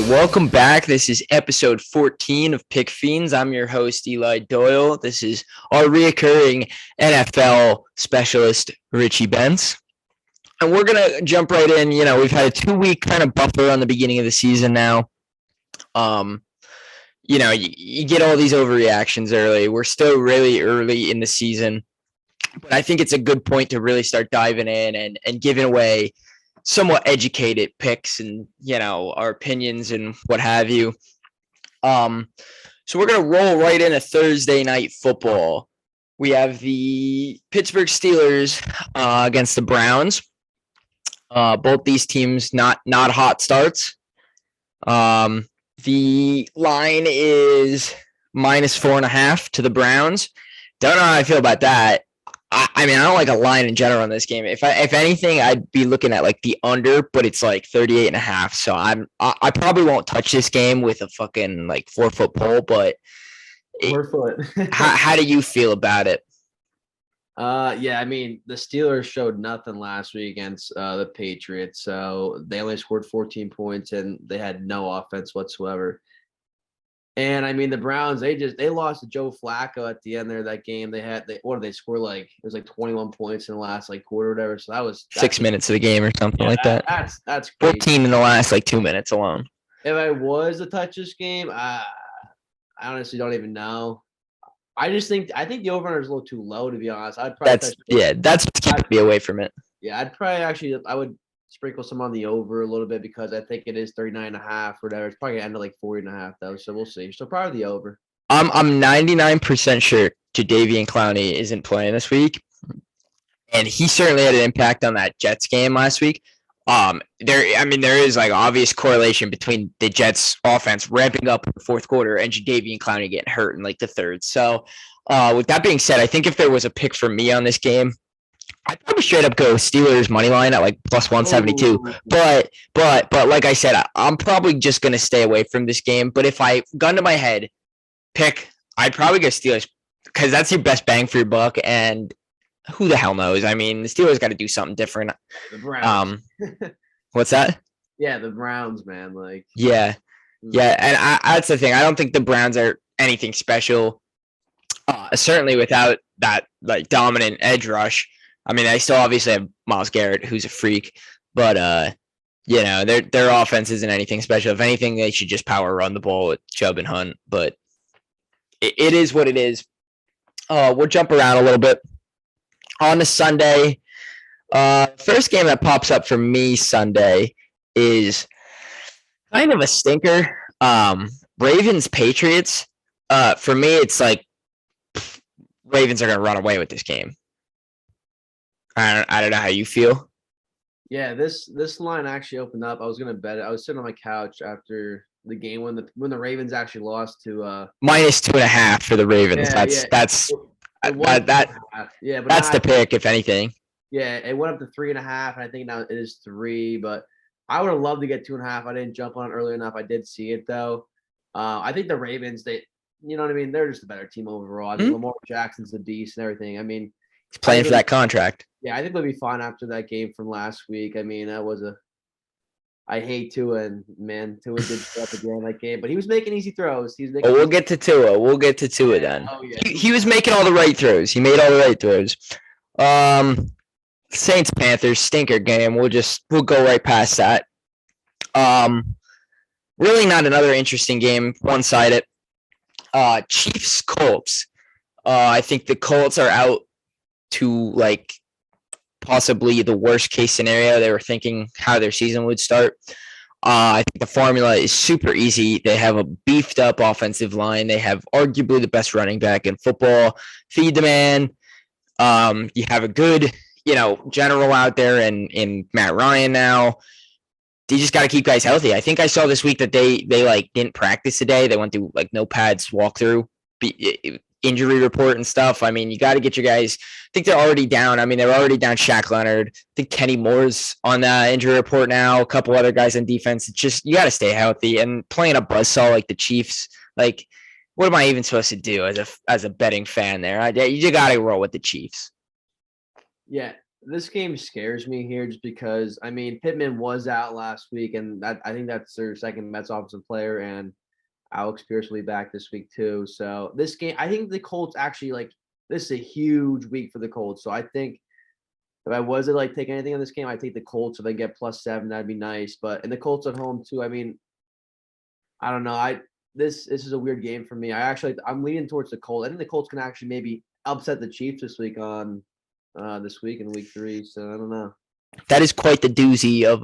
welcome back. This is episode 14 of Pick Fiends. I'm your host, Eli Doyle. This is our reoccurring NFL specialist, Richie Benz. And we're going to jump right in. We've had a 2-week kind of buffer on the beginning of the season now. You get all these overreactions early. We're still really early in the season. But I think it's a good point to really start diving in and giving away somewhat educated picks and, our opinions and what have you. So we're going to roll right into Thursday night football. We have the Pittsburgh Steelers against the Browns. Both these teams not hot starts. The line is -4.5 to the Browns. Don't know how I feel about that. I don't like a line in general in this game. If anything, I'd be looking at like the under, but it's like 38.5. So I probably won't touch this game with a fucking like 4-foot pole. But 4 foot. how do you feel about it? The Steelers showed nothing last week against the Patriots. So they only scored 14 points and they had no offense whatsoever. And the Browns, they lost to Joe Flacco at the end there of that game. What did they score? Like it was like 21 points in the last quarter or whatever. So that's 6 minutes of the game or something like that. That's crazy. 14 in the last 2 minutes alone. If I was to touch this game, I honestly don't even know. I think the over is a little too low, to be honest. That's what's keeping me away from it. Yeah, I would sprinkle some on the over a little bit because I think it is 39.5 or whatever. It's probably gonna end at like 40.5 though, so we'll see. So probably the over. I'm 99% sure Jadeveon Clowney isn't playing this week, and he certainly had an impact on that Jets game last week. There is like obvious correlation between the Jets offense ramping up in the fourth quarter and Jadeveon Clowney getting hurt in like the third. So, with that being said, I think if there was a pick for me on this game, I'd probably straight up go Steelers money line at like +172. Ooh. But like I said, I'm probably just gonna stay away from this game. But if I gun to my head, I'd probably go Steelers because that's your best bang for your buck. And who the hell knows? The Steelers got to do something different. The Browns. What's that? Yeah, the Browns, man. Yeah, and that's the thing. I don't think the Browns are anything special. Certainly without that dominant edge rush. They still obviously have Myles Garrett, who's a freak, but their offense isn't anything special. If anything, they should just power run the ball with Chubb and Hunt. But it is what it is. We'll jump around a little bit. On the Sunday, first game that pops up for me Sunday is kind of a stinker. Ravens Patriots. For me, it's like Ravens are going to run away with this game. I don't know how you feel. Yeah, this line actually opened up. I was gonna bet it. I was sitting on my couch after the game when the Ravens actually lost to -2.5 for the Ravens. That's the pick, if anything. Yeah, it went up to 3.5, and I think now it is 3. But I would have loved to get 2.5. I didn't jump on it early enough. I did see it though. I think the Ravens, they're just a better team overall. Lamar Jackson's a beast and everything. He's playing for that contract. Yeah, I think they'll be fine after that game from last week. That was I hate Tua, and man, Tua did stuff again that game, but he was making easy throws. We'll get to Tua then. Oh, yeah. He was making all the right throws. He made all the right throws. Saints Panthers stinker game. We'll go right past that. Really not another interesting game. One-sided. Chiefs Colts. I think the Colts are out to possibly the worst case scenario. They were thinking how their season would start. I think the formula is super easy. They have a beefed up offensive line. They have arguably the best running back in football. Feed the man. You have a good, general out there in Matt Ryan now. You just got to keep guys healthy. I think I saw this week that they didn't practice today. They went through no pads walkthrough. Injury report and stuff. You got to get your guys. I think they're already down. They're already down Shaq Leonard. I think Kenny Moore's on the injury report now. A couple other guys on defense. It's just you got to stay healthy and playing a buzzsaw like the Chiefs. What am I even supposed to do as a betting fan there? You got to roll with the Chiefs. Yeah, This game scares me here just because I mean Pittman was out last week, and I think that's their second best offensive player, and Alex Pierce will be back this week too. So this game, I think the Colts actually this is a huge week for the Colts. So I think if I was to take anything in this game, I'd take the Colts. If they get +7, that'd be nice. But and the Colts at home too. I mean, I don't know. This is a weird game for me. I'm leaning towards the Colts. I think the Colts can actually maybe upset the Chiefs this week this week in week 3. So I don't know. That is quite the doozy of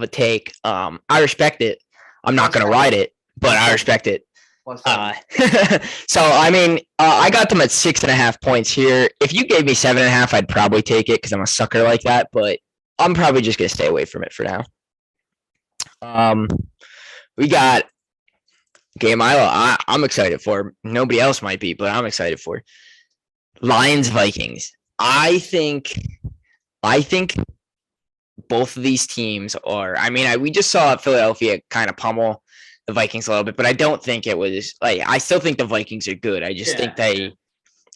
a take. I respect it. I'm not going to ride it, but I respect it. So I mean, I got them at 6.5 points here. If you gave me 7.5, I'd probably take it because I'm a sucker like that. But I'm probably just going to stay away from it for now. We got a game I'm excited for. Nobody else might be, but I'm excited for. Lions Vikings. I think both of these teams are. I mean, we just saw Philadelphia kind of pummel the Vikings a little bit, but I don't think it was I still think the Vikings are good. I just think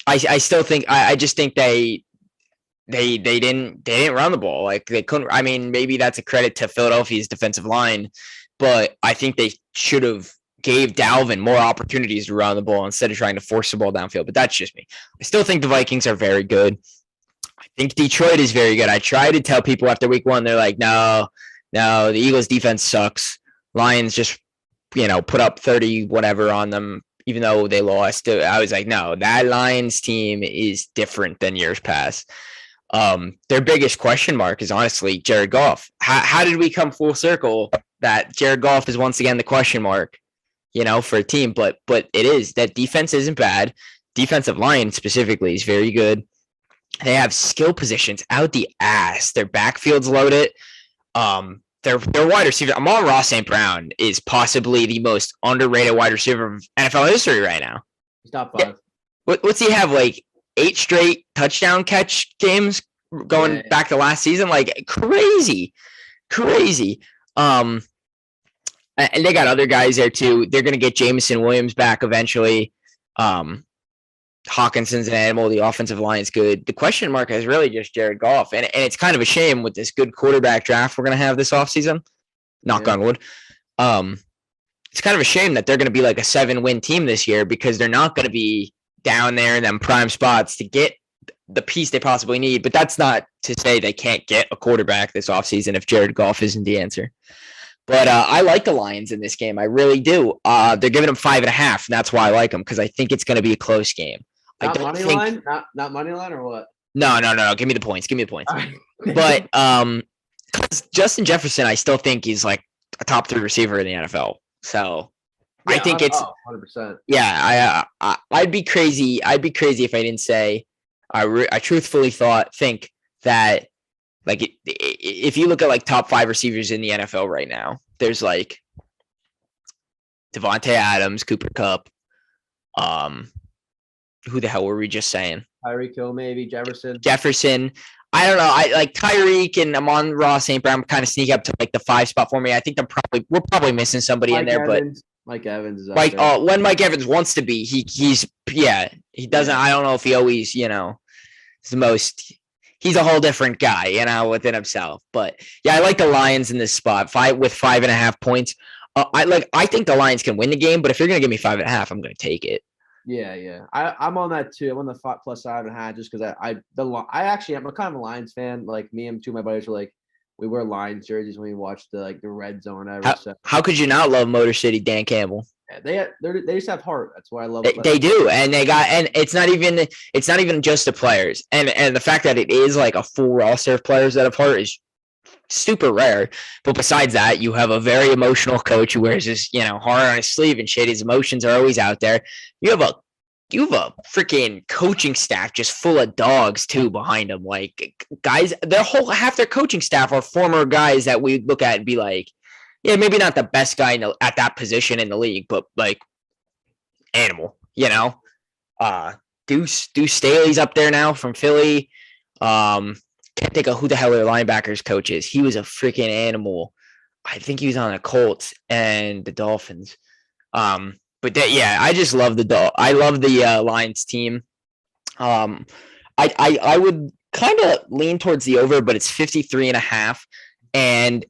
I still think I just think they didn't run the ball. They couldn't. I mean, maybe that's a credit to Philadelphia's defensive line, but I think they should have gave Dalvin more opportunities to run the ball instead of trying to force the ball downfield. But that's just me. I still think the Vikings are very good. I think Detroit is very good. I try to tell people after week 1, they're like, no, the Eagles defense sucks. Lions just, put up 30 whatever on them, even though they lost. I was like, no, that Lions team is different than years past. Their biggest question mark is honestly Jared Goff. How did we come full circle that Jared Goff is once again the question mark, for a team? But it is. That defense isn't bad. Defensive line specifically is very good. They have skill positions out the ass. Their backfield's loaded. Their wide receiver, Amon-Ra St. Brown, is possibly the most underrated wide receiver of NFL history right now. He's top 5. What's he have, 8 straight touchdown catch games going back to last season? Crazy. And they got other guys there too. They're going to get Jameson Williams back eventually. Hawkinson's an animal. The offensive line is good. The question mark is really just Jared Goff. And it's kind of a shame with this good quarterback draft we're going to have this offseason. Knock on wood. It's kind of a shame that they're going to be like a 7-win team this year because they're not going to be down there in them prime spots to get the piece they possibly need. But that's not to say they can't get a quarterback this offseason if Jared Goff isn't the answer. But I like the Lions in this game. I really do. They're giving them 5.5, and that's why I like them because I think it's going to be a close game. Not money line? Not money line or what? No. Give me the points. But Justin Jefferson, I still think he's like a top 3 receiver in the NFL. So I think it's 100%. Yeah, I'd be crazy. I'd be crazy if I didn't say I truthfully think that if you look at top 5 receivers in the NFL right now, there's Devontae Adams, Cooper Kupp, who the hell were we just saying? Tyreek Hill, maybe Jefferson. I don't know. I like Tyreek and Amon-Ra St. Brown kind of sneak up to the 5 spot for me. I think we're probably missing somebody in there, but Mike Evans is when Mike Evans wants to be, he doesn't. I don't know if he always is the most. He's a whole different guy, within himself. But yeah, I like the Lions in this spot. With 5.5 points. I think the Lions can win the game, but if you're gonna give me 5.5, I'm gonna take it. Yeah. I'm on that too. I'm on the +5.5 just because I'm a kind of a Lions fan. Me and 2 of my buddies are we wear Lions jerseys when we watch the red zone. How could you not love Motor City Dan Campbell? Yeah, they just have heart. That's why I love it. They do, and it's not even just the players, and the fact that it is a full roster of players that have heart is super rare. But besides that, you have a very emotional coach who wears his heart on his sleeve and shit. His emotions are always out there. You have a freaking coaching staff just full of dogs too behind them. Guys, half their coaching staff are former guys that we look at and be like, yeah, maybe not the best guy at that position in the league, but animal. Deuce Staley's up there now from Philly. Can't think of who the hell their linebackers coach is. He was a freaking animal. I think he was on the Colts and the Dolphins. I just love I love the Lions team. I would kind of lean towards the over, but it's 53.5. And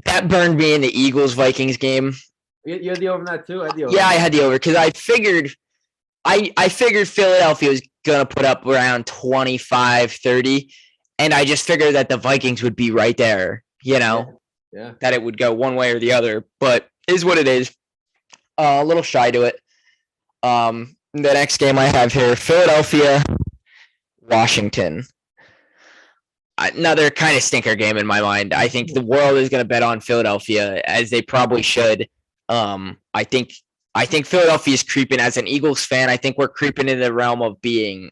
that burned me in the Eagles-Vikings game. You had the over in that too? I had the over. Yeah, I had the over because I figured Philadelphia was going to put up around 25, 30. And I just figured that the Vikings would be right there, Yeah. that it would go one way or the other. But is what it is. A little shy to it. The next game I have here, Philadelphia, Washington. Another kind of stinker game in my mind. I think the world is going to bet on Philadelphia, as they probably should. I think Philadelphia is creeping. As an Eagles fan, I think we're creeping into the realm of being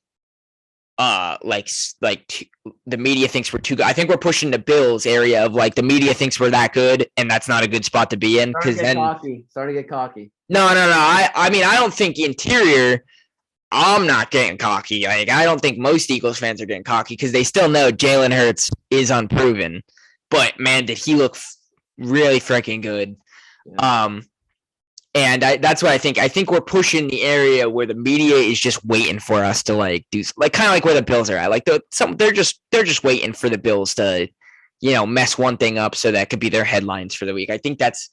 the media thinks we're too good. I think we're pushing the Bills area of like the media thinks we're that good, and that's not a good spot to be in. Starting to get cocky. No. I mean, I don't think interior. I'm not getting cocky. Like, I don't think most Eagles fans are getting cocky because they still know Jalen Hurts is unproven. But man, did he look really freaking good? Yeah. And that's what I think. I think we're pushing the area where the media is just waiting for us to like do like kind of like where the Bills are at. Like they're just waiting for the Bills to, mess one thing up so that could be their headlines for the week. I think that's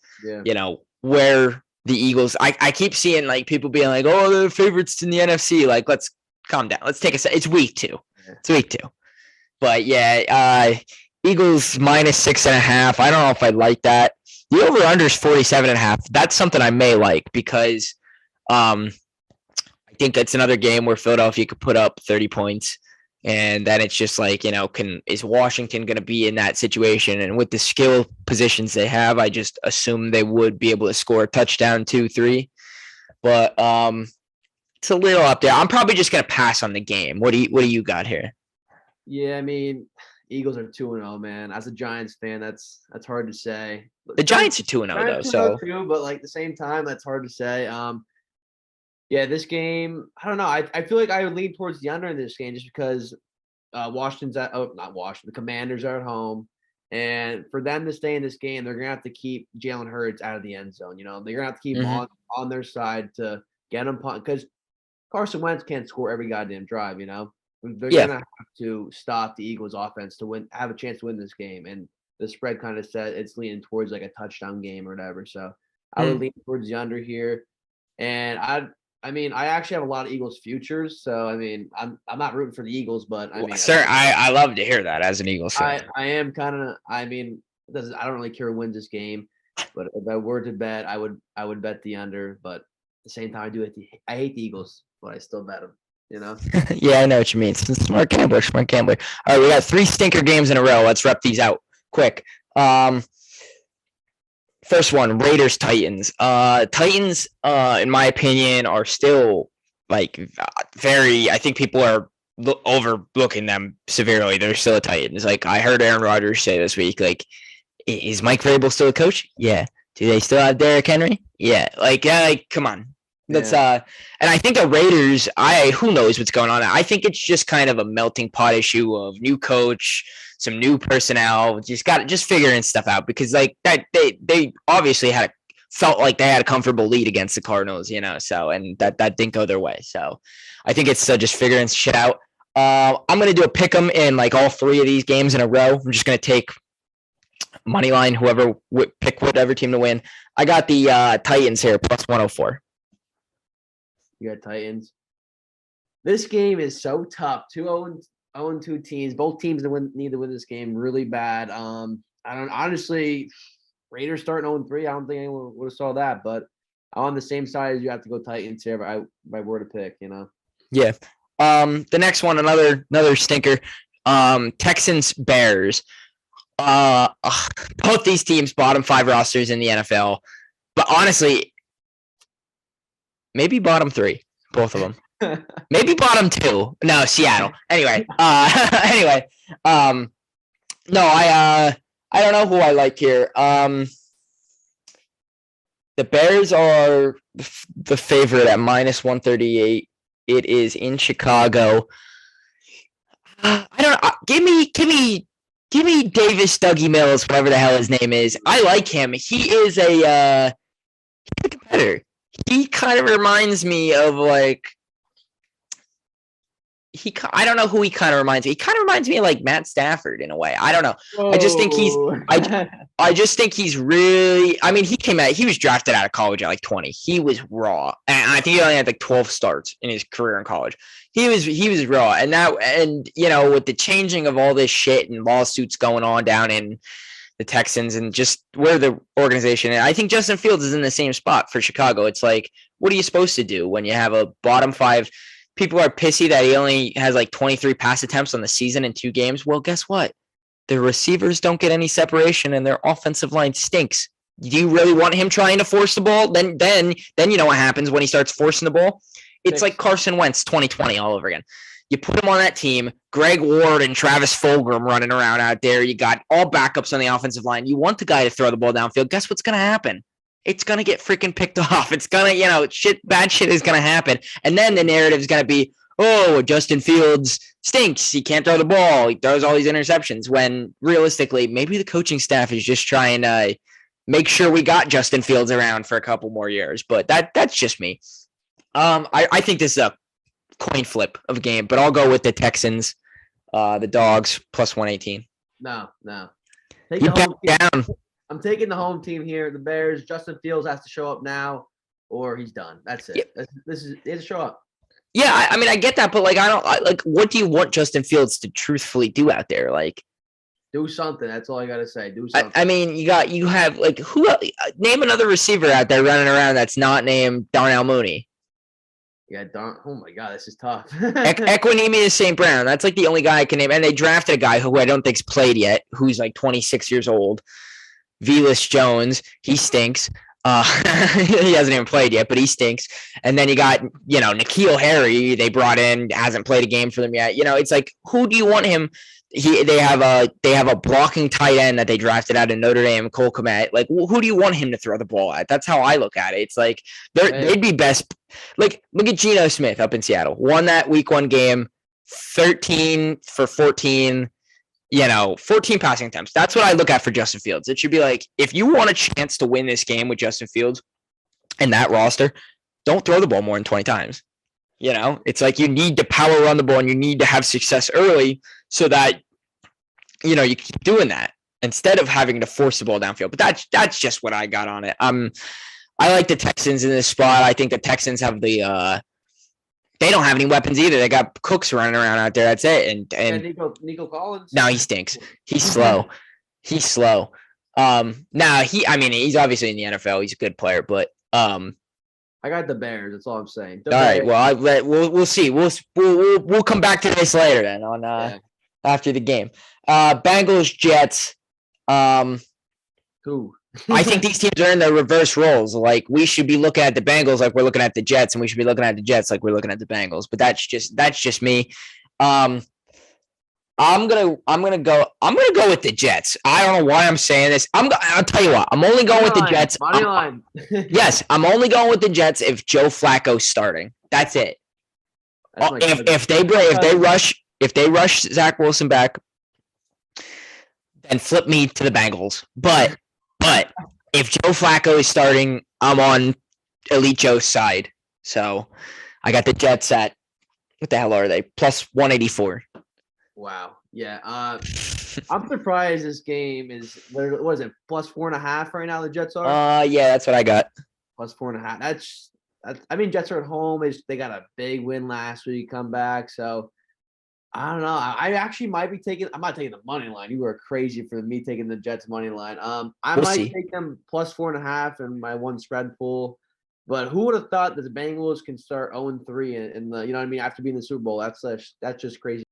where the Eagles. I keep seeing like people being like, oh, they're favorites in the NFC. Like, let's calm down. Let's take a second. It's week 2. It's week 2. But yeah, Eagles minus 6.5. I don't know if I like that. The over-under is 47.5. That's something I may like because I think it's another game where Philadelphia could put up 30 points. And then it's just like, is Washington going to be in that situation? And with the skill positions they have, I just assume they would be able to score a touchdown, 2, 3. But it's a little up there. I'm probably just going to pass on the game. What do you got here? Yeah, I mean, Eagles are 2-0, man. As a Giants fan, that's hard to say. The Giants are 2-0 though, so too, but like at the same time, that's hard to say. Yeah, this game, I don't know. I feel like I would lean towards the under in this game just because not Washington, the Commanders are at home. And for them to stay in this game, they're going to have to keep Jalen Hurts out of the end zone. They're going to have to keep him on their side to get him because Carson Wentz can't score every goddamn drive, They're going to have to stop the Eagles offense to have a chance to win this game. And the spread kind of said it's leaning towards like a touchdown game or whatever. So I would lean towards the under here. And I mean, I actually have a lot of Eagles futures, so I mean, I'm not rooting for the Eagles, but I mean, sir, I love to hear that as an Eagles fan. I am kind of. I mean, I don't really care who wins this game, but if I were to bet, I would bet the under. But at the same time, I hate the Eagles, but I still bet them. Yeah, I know what you mean. Smart gambler. All right, we got 3 stinker games in a row. Let's rep these out quick. First one, Raiders Titans. Titans, in my opinion, are still like very. I think people are overlooking them severely. They're still a Titans. Like I heard Aaron Rodgers say this week, like, is Mike Vrabel still a coach? Yeah. Do they still have Derrick Henry? Yeah. Like come on. That's and I think the Raiders. Who knows what's going on? I think it's just kind of a melting pot issue of new coach, some new personnel, just figuring stuff out because like that they obviously felt like they had a comfortable lead against the Cardinals, so and that didn't go their way. So I think it's just figuring shit out. I'm gonna do a pick 'em in like all 3 of these games in a row. I'm just gonna take money line, whoever pick whatever team to win. I got the Titans here plus 104. You got Titans. This game is so tough. 2-2 teams. Both teams need to win this game really bad. Honestly, Raiders starting 0-3. I don't think anyone would have saw that, but I'm on the same side as you. Have to go Titans here. If I were to pick, Yeah. The next one, another stinker. Texans Bears. Both these teams bottom 5 rosters in the NFL, but honestly, maybe bottom 3, both of them. Maybe bottom 2. No, Seattle. Anyway, no, I don't know who I like here. The Bears are the favorite at minus 138. It is in Chicago. I don't know. Give me Davis Dougie Mills, whatever the hell his name is. I like him. He is a competitor. He kind of reminds me of like I don't know who he kind of reminds me. He kind of reminds me of like Matt Stafford in a way. I don't know. Oh, I just think he's really. I mean, he was drafted out of college at like 20. He was raw, and I think he only had like 12 starts in his career in college. He was raw, and with the changing of all this shit and lawsuits going on down in the Texans and just where the organization. And I think Justin Fields is in the same spot for Chicago. It's like, what are you supposed to do when you have a bottom five? People are pissy that he only has like 23 pass attempts on the season in 2 games. Well, guess what? The receivers don't get any separation and their offensive line stinks. Do you really want him trying to force the ball? Then you know what happens when he starts forcing the ball? It's like Carson Wentz 2020 all over again. You put him on that team, Greg Ward and Travis Fulgham running around out there. You got all backups on the offensive line. You want the guy to throw the ball downfield. Guess what's going to happen? It's going to get freaking picked off. It's going to, bad shit is going to happen. And then the narrative is going to be, oh, Justin Fields stinks. He can't throw the ball. He throws all these interceptions. When realistically, maybe the coaching staff is just trying to make sure we got Justin Fields around for a couple more years. But that's just me. I think this is a coin flip of a game, but I'll go with the Texans, the Dogs, plus 118. No. You back down. I'm taking the home team here. The Bears. Justin Fields has to show up now, or he's done. That's it. Yeah. This is it. Show up. Yeah, I mean, I get that, but what do you want Justin Fields to truthfully do out there? Like, do something. That's all I gotta say. Do something. I mean, you have like who? Name another receiver out there running around that's not named Darnell Mooney. Yeah, oh my God, this is tough. Equinemius St. Brown. That's like the only guy I can name. And they drafted a guy who I don't think's played yet, who's like 26 years old. Velus Jones. He stinks. He hasn't even played yet, but he stinks. And then you got, N'Keal Harry they brought in, hasn't played a game for them yet. It's like, who do you want him? They have a blocking tight end that they drafted out of Notre Dame, Cole Kmet. Like, who do you want him to throw the ball at? That's how I look at it. It's like they'd be best. Like, look at Geno Smith up in Seattle. Won that week 1 game, 13 for 14. 14 passing attempts. That's what I look at for Justin Fields. It should be like, if you want a chance to win this game with Justin Fields and that roster, don't throw the ball more than 20 times. It's like you need to power run the ball and you need to have success early so that, you keep doing that instead of having to force the ball downfield. But that's just what I got on it. I like the Texans in this spot. I think the Texans have they don't have any weapons either. They got Cooks running around out there. That's it. And Nico Collins. No, he stinks. He's slow. He's slow. He's obviously in the NFL. He's a good player, but I got the Bears. That's all I'm saying. All right. Well, we'll see. We'll come back to this later then on after the game. Bengals Jets. Who? I think these teams are in the reverse roles. Like, we should be looking at the Bengals like we're looking at the Jets, and we should be looking at the Jets like we're looking at the Bengals. But that's just me. I'm gonna go with the Jets. I don't know why I'm saying this. I'll tell you what. I'm only going with the Jets. Money line. Yes, I'm only going with the Jets if Joe Flacco's starting. That's it. If they rush Zach Wilson back, then flip me to the Bengals. But if Joe Flacco is starting, I'm on Elite Joe's side. So I got the Jets at, what the hell are they? Plus 184. Wow. Yeah. I'm surprised this game is, what is it? Plus 4.5 right now. The Jets are. Yeah, that's what I got. Plus 4.5. That's. Jets are at home. They got a big win last week. Come back. So I don't know. I actually might be taking. I'm not taking the money line. You were crazy for me taking the Jets money line. I might take them plus 4.5 in my one spread pool. But who would have thought that the Bengals can start 0-3 in the, after being in the Super Bowl? That's just crazy.